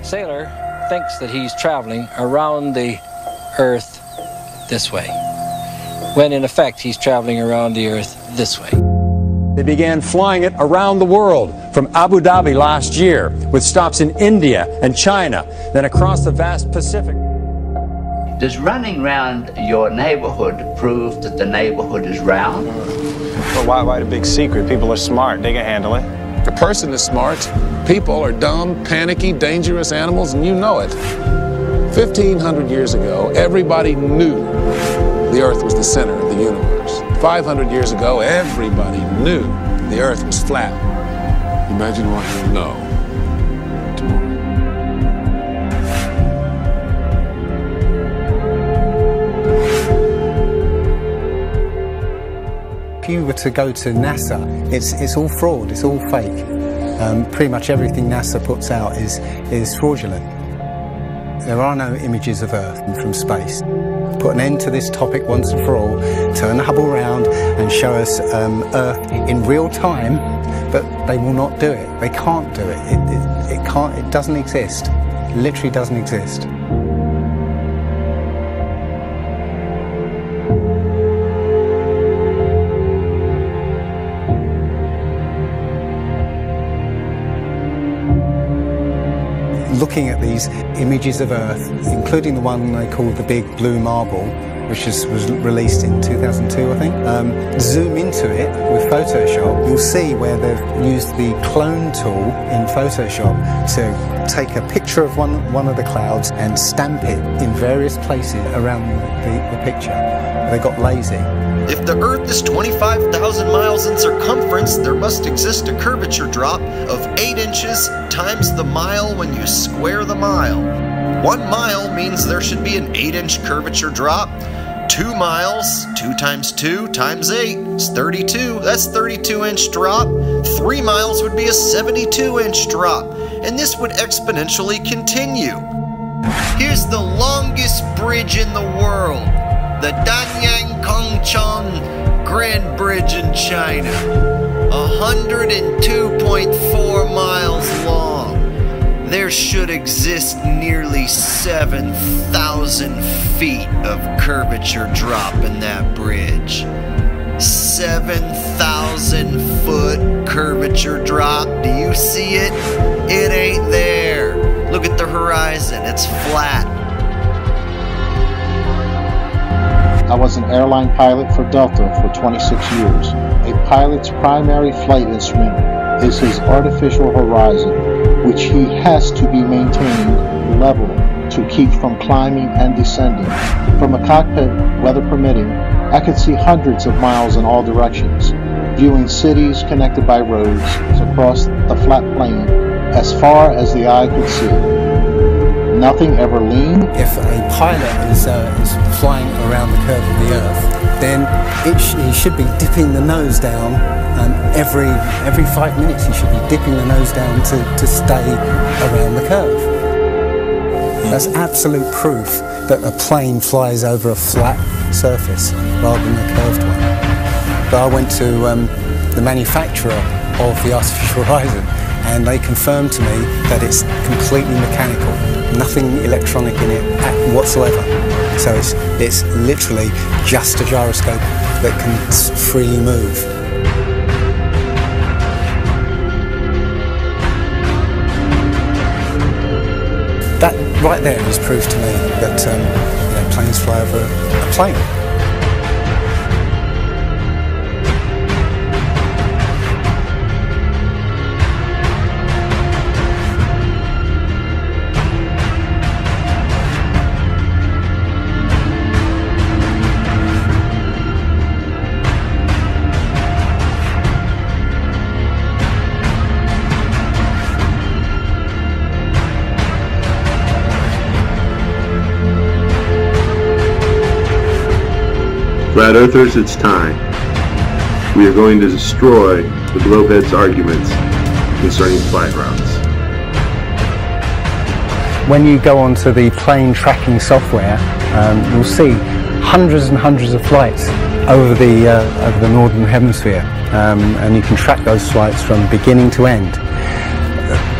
sailor thinks that he's traveling around the Earth this way, when in effect he's traveling around the Earth this way. They began flying it around the world, from Abu Dhabi last year, with stops in India and China, then across the vast Pacific. Does running around your neighborhood prove that the neighborhood is round? Well, why the big secret? People are smart. They can handle it. The person is smart. People are dumb, panicky, dangerous animals, and you know it. 1,500 years ago, everybody knew the Earth was the center of the universe. 500 years ago, everybody knew the Earth was flat. Imagine what you'll know tomorrow. If you were to go to NASA, it's all fraud, it's all fake. Pretty much everything NASA puts out is fraudulent. There are no images of Earth from space. Put an end to this topic once and for all, turn Hubble around and show us Earth in real time, but they will not do it. They can't do it. It doesn't exist. It literally doesn't exist. Looking at these images of Earth, including the one they call the Big Blue Marble, which was released in 2002, I think. Zoom into it with Photoshop, you'll see where they've used the clone tool in Photoshop to take a picture of one of the clouds and stamp it in various places around the picture. They got lazy. If the Earth is 25,000 miles in circumference, there must exist a curvature drop of 8 inches times the mile when you square the mile. 1 mile means there should be an 8-inch curvature drop. 2 miles, 2 times 2 times 8 is 32. That's 32-inch drop. 3 miles would be a 72-inch drop. And this would exponentially continue. Here's the longest bridge in the world. The Danyang Kongchong Grand Bridge in China. 102.4 miles long. There should exist nearly 7,000 feet of curvature drop in that bridge. 7,000 foot curvature drop. Do you see it? It ain't there. Look at the horizon. It's flat. I was an airline pilot for Delta for 26 years. A pilot's primary flight instrument is his artificial horizon, which he has to be maintained level to keep from climbing and descending. From a cockpit, weather permitting, I could see hundreds of miles in all directions, viewing cities connected by roads across the flat plain as far as the eye could see. Nothing ever leaned. If a pilot is flying around the curve of the Earth, then he should be dipping the nose down, and every 5 minutes he should be dipping the nose down to stay around the curve. That's absolute proof that a plane flies over a flat surface rather than a curved one. But I went to the manufacturer of the artificial horizon, and they confirmed to me that it's completely mechanical, nothing electronic in it whatsoever. So it's literally just a gyroscope that can freely move. That right there is proof to me that planes fly over a plane. Flat Earthers, it's time. We are going to destroy the Globheads' arguments concerning flight routes. When you go onto the plane tracking software, you'll see hundreds and hundreds of flights over the northern hemisphere, and you can track those flights from beginning to end.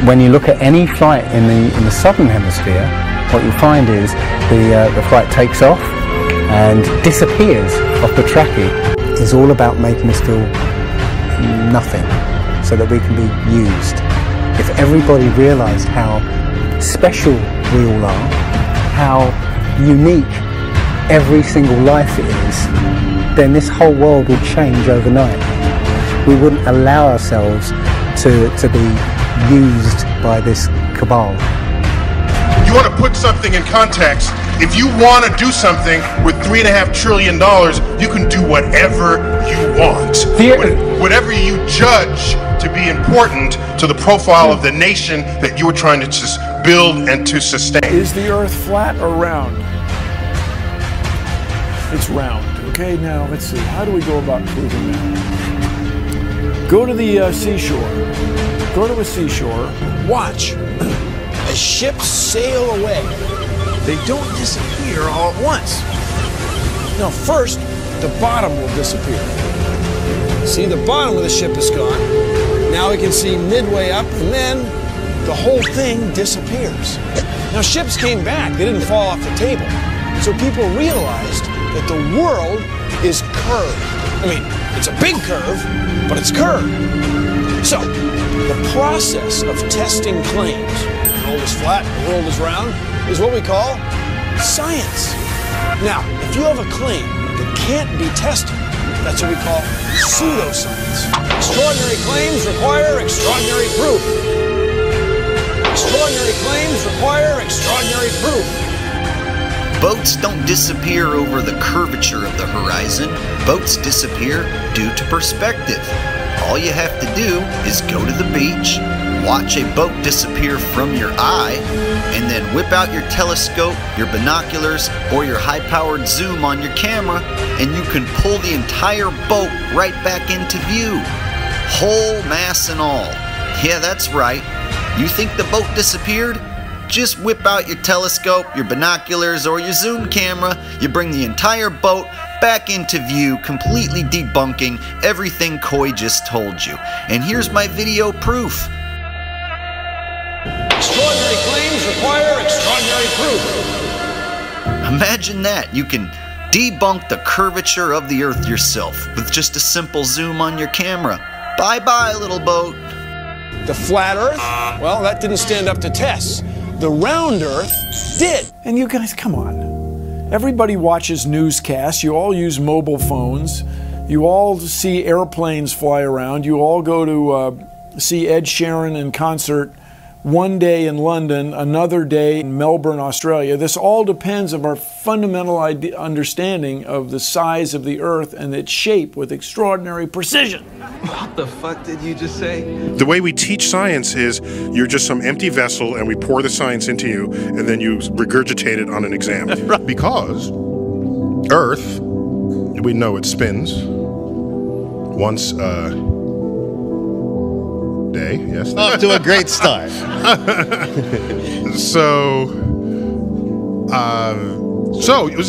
when you look at any flight in the southern hemisphere, what you'll find is the flight takes off and disappears off the tracking. It's all about making us feel nothing so that we can be used. If everybody realised how special we all are, how unique every single life is, then this whole world would change overnight. We wouldn't allow ourselves to be used by this cabal. You want to put something in context. If you want to do something with $3.5 trillion, you can do whatever you want. Whatever you judge to be important to the profile of the nation that you are trying to just build and to sustain. Is the Earth flat or round? It's round. Okay, now let's see. How do we go about proving that? Go to the seashore. Go to a seashore. Watch as ships sail away. They don't disappear all at once. Now, first, the bottom will disappear. See, the bottom of the ship is gone. Now we can see midway up, and then the whole thing disappears. Now, ships came back. They didn't fall off the table. So people realized that the world is curved. I mean, it's a big curve, but it's curved. So, the process of testing claims, the world is flat, the world is round, is what we call science. Now, if you have a claim that can't be tested, that's what we call pseudoscience. Extraordinary claims require extraordinary proof. Extraordinary claims require extraordinary proof. Boats don't disappear over the curvature of the horizon. Boats disappear due to perspective. All you have to do is go to the beach, watch a boat disappear from your eye, and then whip out your telescope, your binoculars, or your high-powered zoom on your camera, and you can pull the entire boat right back into view. Whole mass and all. Yeah, that's right. You think the boat disappeared? Just whip out your telescope, your binoculars, or your zoom camera. You bring the entire boat back into view, completely debunking everything Coy just told you. And here's my video proof. Extraordinary claims require extraordinary proof. Imagine that. You can debunk the curvature of the Earth yourself with just a simple zoom on your camera. Bye-bye, little boat. The flat Earth? Well, that didn't stand up to tests. The round Earth did. And you guys, come on. Everybody watches newscasts. You all use mobile phones. You all see airplanes fly around. You all go to see Ed Sheeran in concert one day in London, another day in Melbourne, Australia. This all depends on our fundamental understanding of the size of the Earth and its shape with extraordinary precision. What the fuck did you just say? The way we teach science is you're just some empty vessel and we pour the science into you and then you regurgitate it on an exam. Because Earth, we know it spins once a day, yes. Off to a great start. So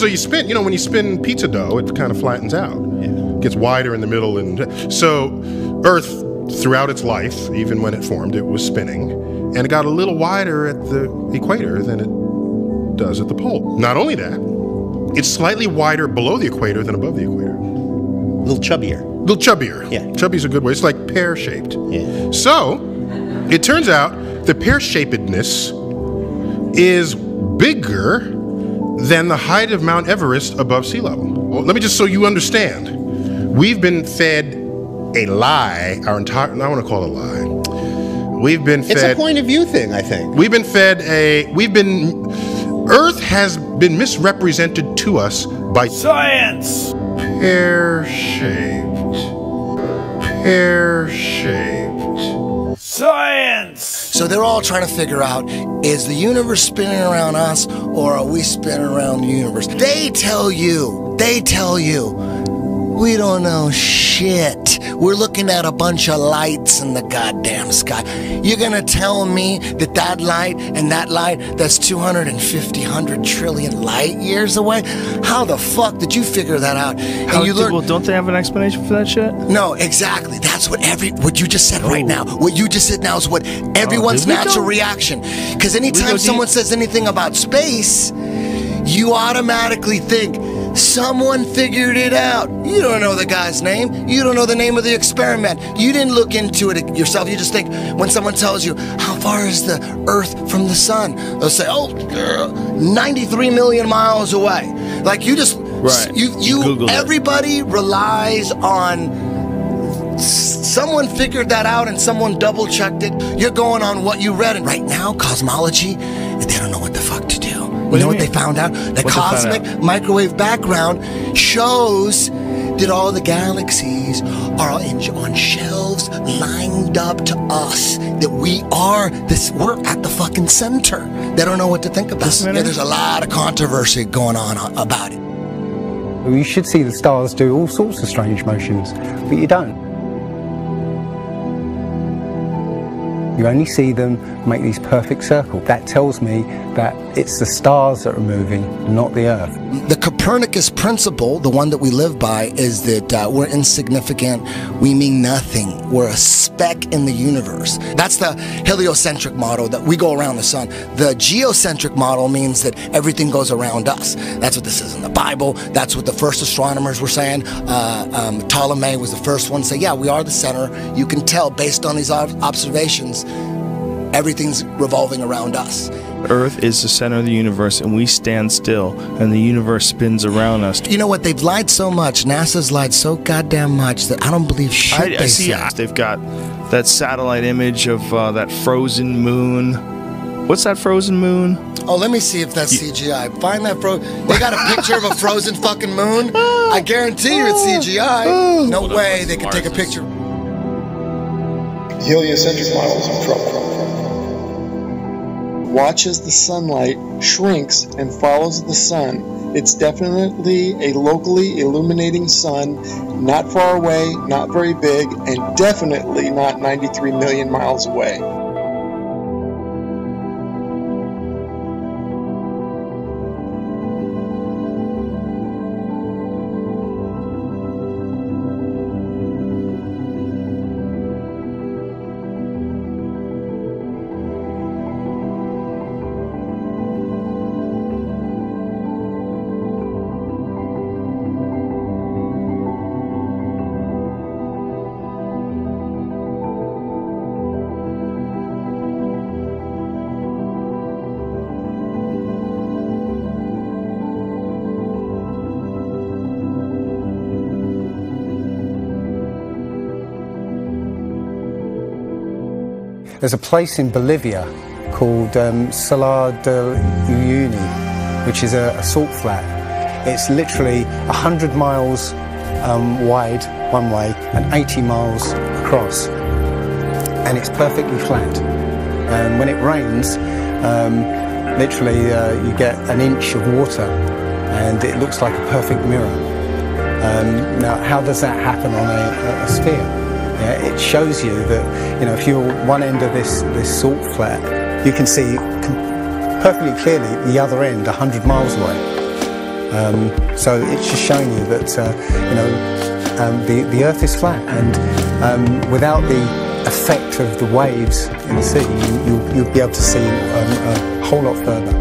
you spin, you know, when you spin pizza dough, it kind of flattens out. It gets wider in the middle. And so Earth, throughout its life, even when it formed, it was spinning. And it got a little wider at the equator than it does at the pole. Not only that, it's slightly wider below the equator than above the equator. A little chubbier. A little chubbier. Yeah. Chubby's a good way. It's like pear-shaped. Yeah. So, it turns out the pear-shapedness is bigger than the height of Mount Everest above sea level. Well, let me just so you understand. We've been fed a lie our entire, I want to call it a lie. We've been fed. It's a point of view thing, I think. We've been fed Earth has been misrepresented to us by science. Pear-shaped. Pear-shaped. Science! So they're all trying to figure out, is the universe spinning around us or are we spinning around the universe? They tell you We don't know shit. We're looking at a bunch of lights in the goddamn sky. You're gonna tell me that that light and that light, that's 250, 100 trillion light years away? How the fuck did you figure that out? And you learn. Well, don't they have an explanation for that shit? No, exactly. That's what what you just said right now. What you just said now is what everyone's natural reaction. Because anytime someone says anything about space, you automatically think, someone figured it out. You don't know the guy's name. You don't know the name of the experiment. You didn't look into it yourself. You just think when someone tells you, how far is the Earth from the sun? They'll say, 93 million miles away. Like you just, everybody relies on someone figured that out and someone double checked it. You're going on what you read. And right now, cosmology, they don't know what the fuck to do. You know what they found out? The cosmic microwave background shows that all the galaxies are on shelves lined up to us. That we're at the fucking center. They don't know what to think about. Yeah, there's a lot of controversy going on about it. You should see the stars do all sorts of strange motions, but you don't. You only see them make these perfect circles. That tells me that it's the stars that are moving, not the Earth. The Copernicus principle, the one that we live by, is that we're insignificant, we mean nothing, we're a speck in the universe. That's the heliocentric model, that we go around the sun. The geocentric model means that everything goes around us. That's what this is in the Bible. That's what the first astronomers were saying. Ptolemy was the first one to say, yeah, we are the center. You can tell based on these observations, everything's revolving around us. Earth is the center of the universe, and we stand still, and the universe spins around us. You know what? They've lied so much. NASA's lied so goddamn much that I don't believe shit they say. They've got that satellite image of that frozen moon. What's that frozen moon? Oh, let me see if that's CGI. Find that They got a picture of a frozen fucking moon? I guarantee you it's CGI. No way they could take a picture. The heliocentric model is in trouble. Watch as the sunlight shrinks and follows the sun. It's definitely a locally illuminating sun, not far away, not very big, and definitely not 93 million miles away. There's a place in Bolivia called Salar de Uyuni, which is a salt flat. It's literally 100 miles wide one way and 80 miles across, and it's perfectly flat. When it rains, literally you get an inch of water, and it looks like a perfect mirror. Now, how does that happen on a sphere? Yeah, it shows you that, you know, if you're one end of this salt flat, you can see perfectly clearly the other end 100 miles away. So it's just showing you that, you know, the Earth is flat, and without the effect of the waves in the sea, you'll be able to see a whole lot further.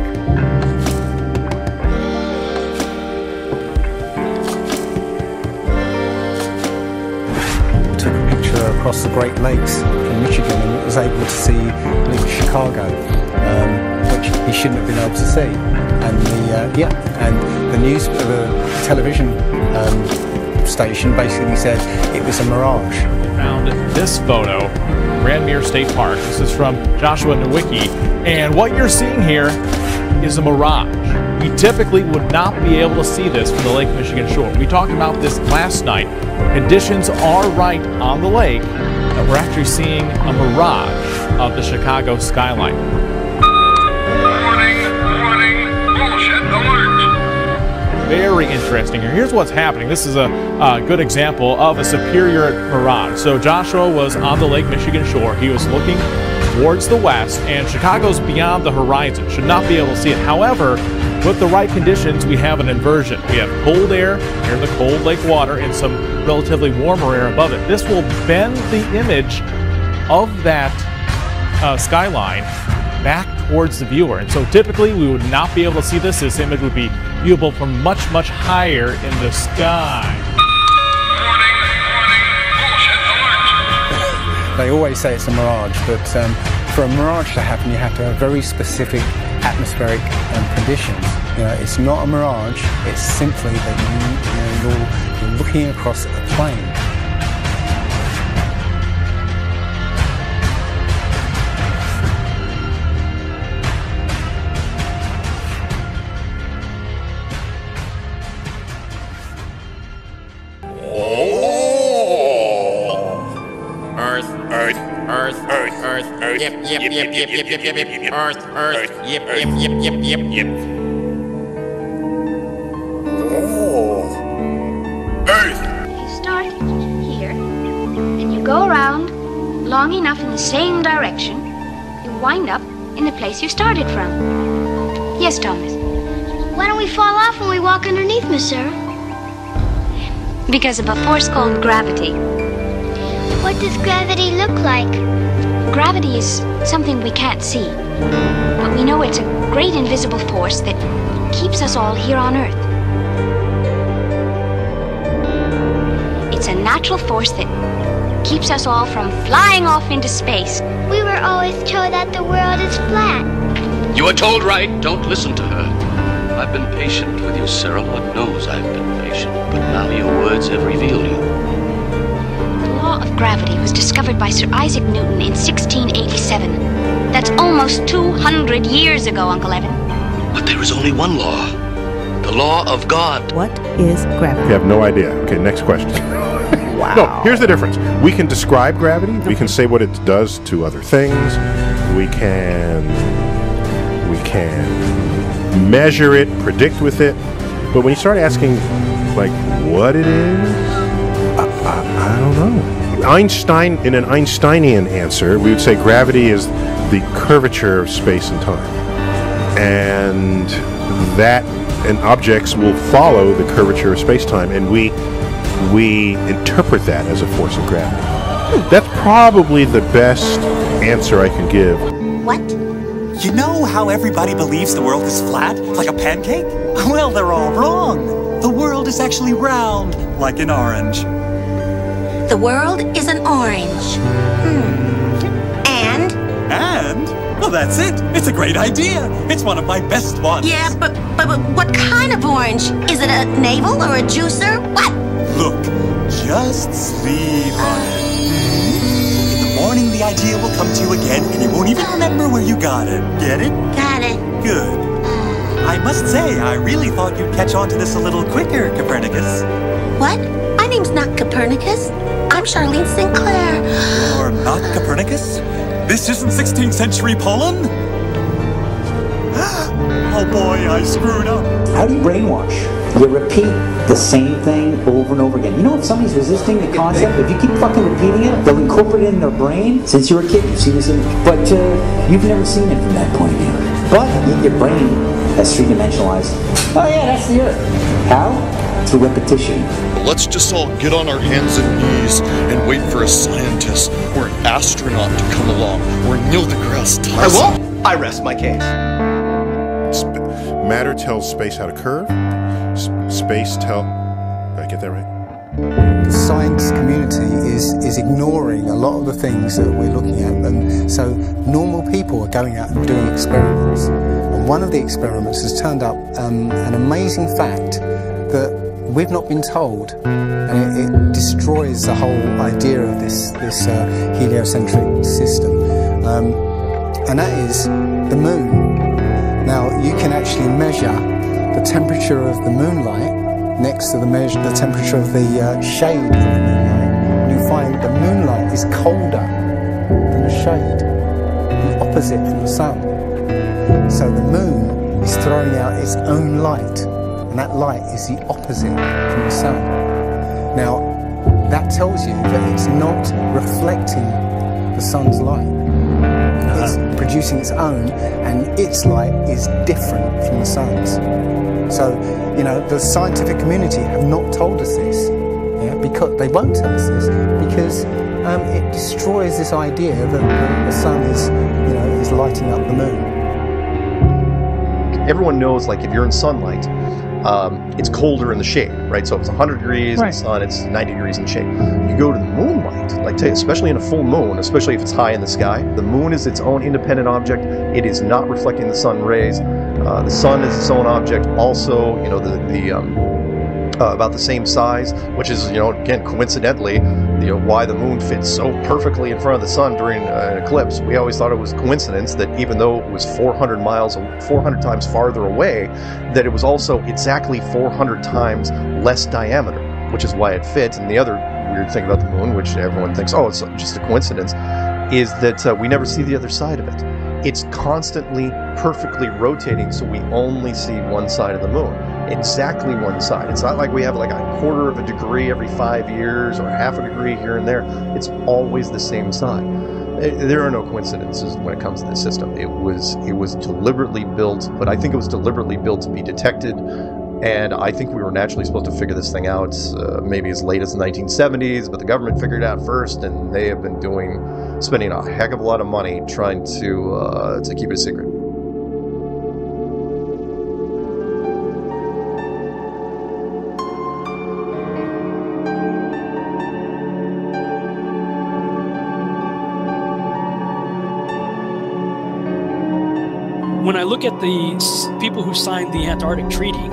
Across the Great Lakes in Michigan, and was able to see Lake Chicago, which he shouldn't have been able to see. And the television station basically said it was a mirage. Found this photo, Grandmere State Park. This is from Joshua Nowicki, and what you're seeing here is a mirage. We typically would not be able to see this from the Lake Michigan shore. We talked about this last night. Conditions are right on the lake that we're actually seeing a mirage of the Chicago skyline. Warning, warning, bullshit alert. very interesting here. Here's what's happening. This is a good example of a superior mirage. So Joshua was on the Lake Michigan shore. He was looking towards the west, and Chicago's beyond the horizon. Should not be able to see it. However, with the right conditions, we have an inversion. We have cold air near the cold lake water and some relatively warmer air above it. This will bend the image of that skyline back towards the viewer. And so typically we would not be able to see this. This image would be viewable from much, much higher in the sky. They always say it's a mirage, but for a mirage to happen, you have to have very specific atmospheric conditions. You know, it's not a mirage, it's simply that you're looking across a plane. Yep, Earth, yep. Oh. Earth! You start here, and you go around long enough in the same direction, you wind up in the place you started from. Yes, Thomas? Why don't we fall off when we walk underneath, Miss Sarah? Because of a force called gravity. What does gravity look like? Gravity is something we can't see, but we know it's a great invisible force that keeps us all here on Earth. It's a natural force that keeps us all from flying off into space. We were always told that the world is flat. You are told right. Don't listen to her. I've been patient with you, Sarah. Lord knows I've been patient, but now your words have revealed you. The law of gravity was discovered by Sir Isaac Newton in 1687. That's almost 200 years ago, Uncle Evan. But there is only one law. The law of God. What is gravity? We have no idea. Okay, next question. Wow. No, here's the difference. We can describe gravity. We can say what it does to other things. We can measure it, predict with it. But when you start asking, like, what it is, I don't know. Einstein, in an Einsteinian answer, we would say gravity is the curvature of space and time. And objects will follow the curvature of space-time, and we interpret that as a force of gravity. That's probably the best answer I can give. What? You know how everybody believes the world is flat, like a pancake? Well, they're all wrong. The world is actually round, like an orange. The world is an orange. And? Well, that's it. It's a great idea. It's one of my best ones. Yeah, but what kind of orange? Is it a navel or a juicer? What? Look, just sleep on it. In the morning, the idea will come to you again, and you won't even remember where you got it. Get it? Got it. Good. I must say, I really thought you'd catch on to this a little quicker, Copernicus. What? My name's not Copernicus. I'm Charlene Sinclair. You're not Copernicus? This isn't 16th century Poland? Oh boy, I screwed up. How do you brainwash? You repeat the same thing over and over again. You know, if somebody's resisting the concept, if you keep fucking repeating it, they'll incorporate it in their brain. Since you were a kid, you've seen this image. But you've never seen it from that point of view. But your brain has three-dimensionalized. Oh yeah, that's the Earth. How? Through repetition. Let's just all get on our hands and knees and wait for a scientist or an astronaut to come along, or Neil deGrasse Tyson. I won't. I rest my case. Matter tells space how to curve. Space did I get that right? The science community is ignoring a lot of the things that we're looking at, and so normal people are going out and doing experiments. And one of the experiments has turned up an amazing fact that we've not been told, and it destroys the whole idea of this heliocentric system, and that is the moon. Now you can actually measure the temperature of the moonlight next to the temperature of the shade of the moonlight, and you find the moonlight is colder than the shade, the opposite from the sun. So the moon is throwing out its own light and that light is the opposite from the sun. Now, that tells you that it's not reflecting the sun's light. It's producing its own, and its light is different from the sun's. So, you know, the scientific community have not told us this. Yeah, because they won't tell us this because it destroys this idea that the sun is, you know, is lighting up the moon. Everyone knows, like, if you're in sunlight, it's colder in the shade, right? So if it's 100 degrees in the sun, it's 90 degrees in the shade. You go to the moonlight, like especially in a full moon, especially if it's high in the sky, the moon is its own independent object. It is not reflecting the sun rays. The sun is its own object. Also, you know, about the same size, which is, you know, again, coincidentally, you know, why the moon fits so perfectly in front of the sun during an eclipse. We always thought it was coincidence that even though it was 400 times farther away, that it was also exactly 400 times less diameter, which is why it fits. And the other weird thing about the moon, which everyone thinks, oh, it's just a coincidence, is that we never see the other side of it. It's constantly perfectly rotating, so we only see one side of the moon. Exactly one side. It's not like we have like a quarter of a degree every 5 years or half a degree here and there. It's always the same side. There are no coincidences when it comes to this system. It was deliberately built, but I think it was deliberately built to be detected. And I think we were naturally supposed to figure this thing out maybe as late as the 1970s, but the government figured it out first, and they have been spending a heck of a lot of money trying to keep it a secret. When I look at the people who signed the Antarctic Treaty,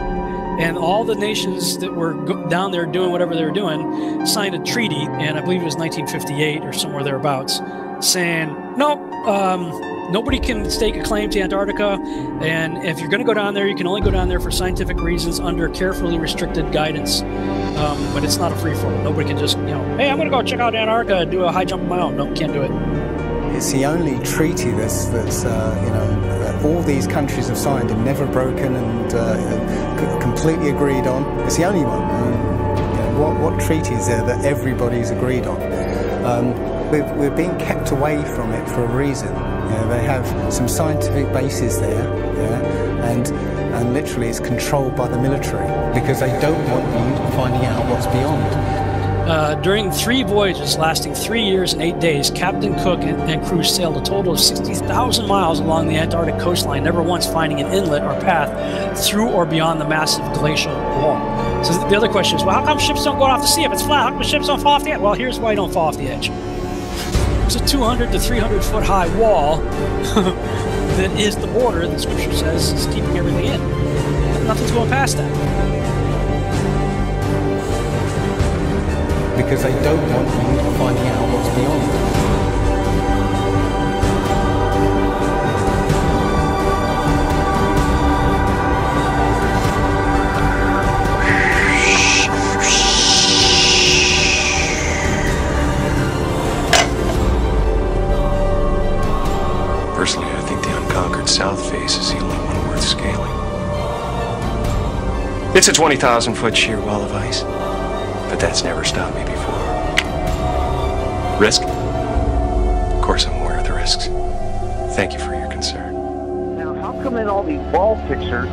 and all the nations that were down there doing whatever they were doing signed a treaty, and I believe it was 1958 or somewhere thereabouts, saying, no, nobody can stake a claim to Antarctica, and if you're going to go down there, you can only go down there for scientific reasons under carefully restricted guidance. But it's not a free-for-all. Nobody can just, you know, hey, I'm going to go check out Antarctica and do a high jump of my own. No, can't do it. It's the only treaty that's you know, all these countries have signed and never broken and completely agreed on. It's the only one. You know, what treaty is there that everybody's agreed on? We're being kept away from it for a reason. You know, they have some scientific bases there, yeah, and literally it's controlled by the military because they don't want you finding out what's beyond. During 3 voyages lasting 3 years and 8 days, Captain Cook and crew sailed a total of 60,000 miles along the Antarctic coastline, never once finding an inlet or path through or beyond the massive glacial wall. So the other question is, well, how come ships don't go off the sea if it's flat? How come ships don't fall off the edge? Well, here's why you don't fall off the edge. It's a 200 to 300 foot high wall that is the border that Scripture says is keeping everything in. Nothing's going past that. Because they don't want you finding out what's beyond. Personally, I think the unconquered south face is the only one worth scaling. It's a 20,000-foot sheer wall of ice. But that's never stopped me before. Risk? Of course I'm aware of the risks. Thank you for your concern. Now, how come in all these wall pictures,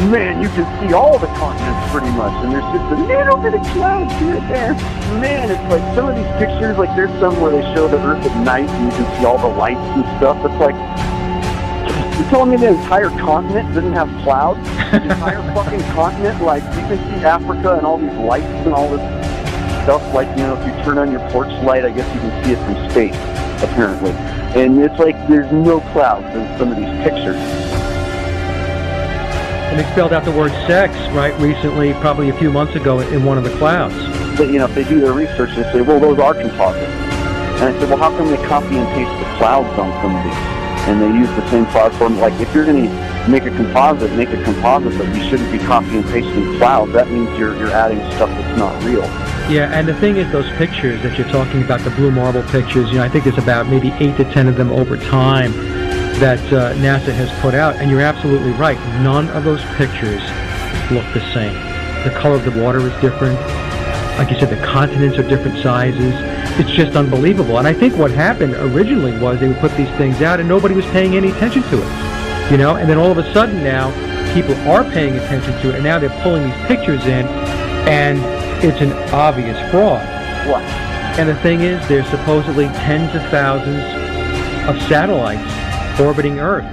man, you can see all the continents pretty much, and there's just a little bit of clouds here and there. Man, it's like some of these pictures, like there's some where they show the Earth at night, and you can see all the lights and stuff. It's like, you're telling me the entire continent didn't have clouds? The entire fucking continent, like, you can see Africa and all these lights and all this stuff, like, you know, if you turn on your porch light, I guess you can see it from space, apparently. And it's like there's no clouds in some of these pictures. And they spelled out the word sex, right, recently, probably a few months ago, in one of the clouds. But, you know, if they do their research, they say, well, those are composites. And I said, well, how come they copy and paste the clouds on some of these? And they use the same platform. Like, if you're going to make a composite, but you shouldn't be copying and pasting clouds. That means you're adding stuff that's not real. Yeah, and the thing is, those pictures that you're talking about, the blue marble pictures, you know, I think there's about maybe 8 to 10 of them over time that NASA has put out, and you're absolutely right. None of those pictures look the same. The color of the water is different. Like you said, the continents are different sizes. It's just unbelievable. And I think what happened originally was they would put these things out and nobody was paying any attention to it. You know, and then all of a sudden now, people are paying attention to it, and now they're pulling these pictures in, and it's an obvious fraud. What? And the thing is, there's supposedly tens of thousands of satellites orbiting Earth.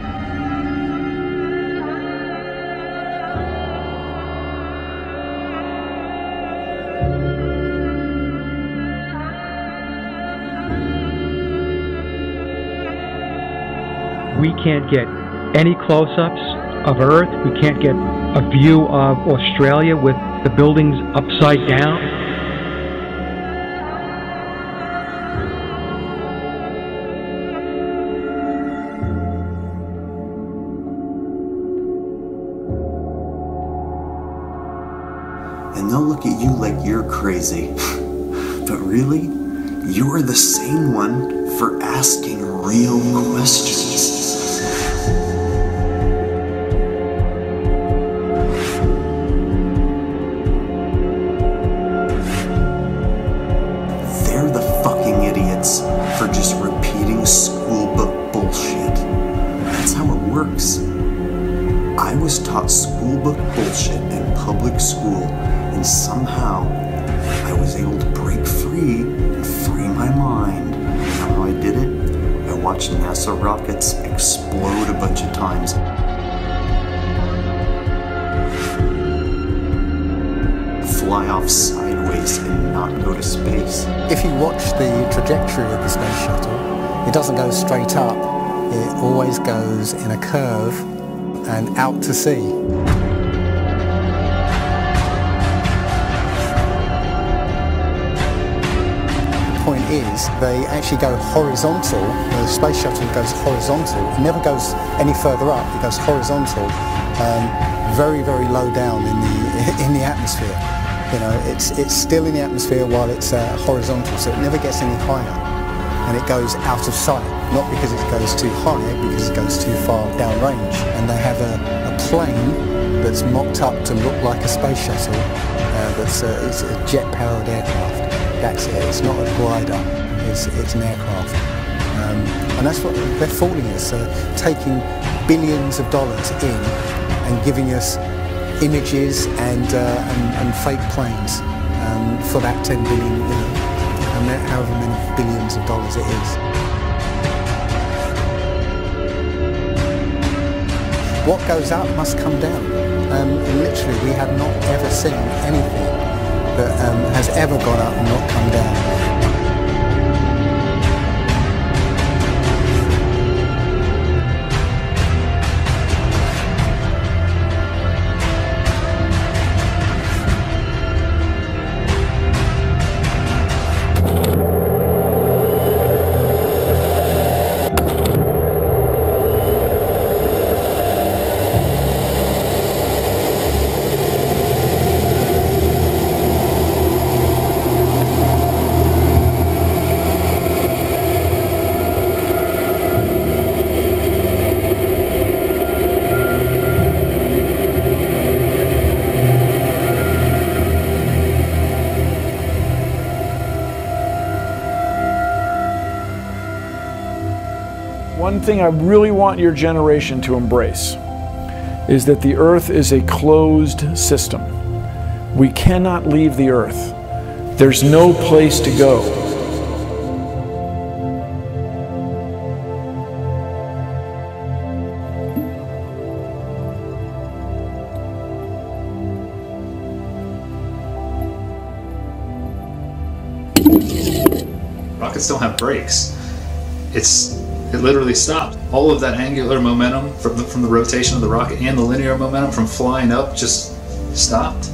We can't get any close-ups of Earth. We can't get a view of Australia with the buildings upside down. And they'll look at you like you're crazy. But really, you're the sane one for asking real questions. For just repeating school book bullshit. That's how it works. I was taught school book bullshit in public school, and somehow I was able to break free and free my mind. You know how I did it? I watched NASA rockets explode a bunch of times. Fly off sideways and not go to space. If you watch the trajectory of the space shuttle, it doesn't go straight up. It always goes in a curve and out to sea. The point is, they actually go horizontal. The space shuttle goes horizontal. It never goes any further up. It goes horizontal, very, very low down in the atmosphere. You know, it's still in the atmosphere while it's horizontal, so it never gets any higher. And it goes out of sight, not because it goes too high, because it goes too far downrange. And they have a plane that's mocked up to look like a space shuttle, it's a jet-powered aircraft. That's it. It's not a glider, it's an aircraft. And that's what they're fooling us, taking billions of dollars in and giving us images and fake planes for that 10 billion, you know, and however many billions of dollars it is. What goes up must come down. Literally, we have not ever seen anything that has ever gone up and not come down. One thing I really want your generation to embrace is that the Earth is a closed system. We cannot leave the Earth. There's no place to go. Rockets don't have brakes. It literally stopped. All of that angular momentum from the rotation of the rocket and the linear momentum from flying up just stopped.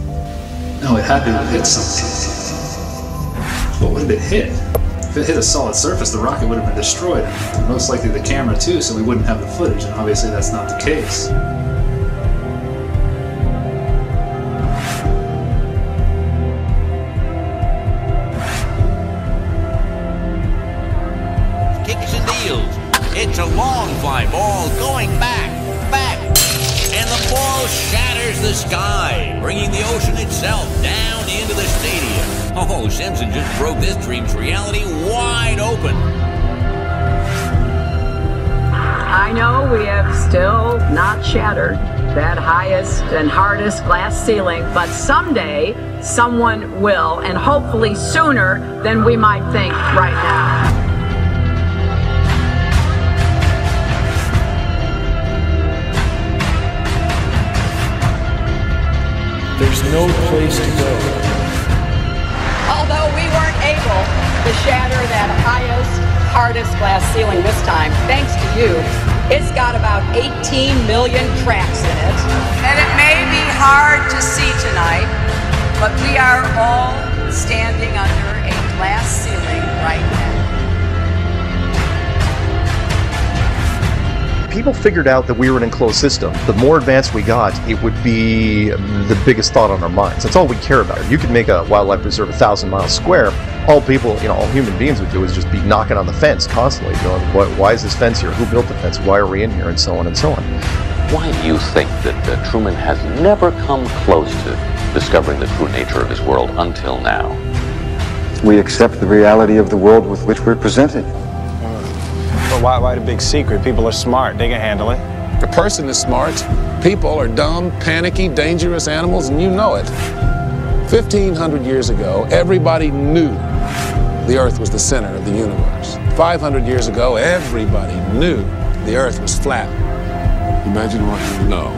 No, it had to have hit something. But what did it hit? If it hit a solid surface, the rocket would have been destroyed, and most likely the camera too, so we wouldn't have the footage, and obviously that's not the case. It's a long fly ball going back, and the ball shatters the sky, bringing the ocean itself down into the stadium. Oh, Simpson just broke this dream's reality wide open. I know we have still not shattered that highest and hardest glass ceiling, but someday someone will, and hopefully sooner than we might think right now. There's no place to go. Although we weren't able to shatter that highest, hardest glass ceiling this time, thanks to you, it's got about 18 million cracks in it. And it may be hard to see tonight, but we are all standing under a glass ceiling right now. People figured out that we were an enclosed system. The more advanced we got, it would be the biggest thought on our minds. That's all we care about. You could make a wildlife preserve 1,000 miles square. All people, all human beings would do is just be knocking on the fence constantly, going, why is this fence here? Who built the fence? Why are we in here? And so on and so on. Why do you think that Truman has never come close to discovering the true nature of his world until now? We accept the reality of the world with which we're presented. But why the big secret? People are smart. They can handle it. A person is smart. People are dumb, panicky, dangerous animals, and you know it. 1,500 years ago, everybody knew the Earth was the center of the universe. 500 years ago, everybody knew the Earth was flat. Imagine what you know.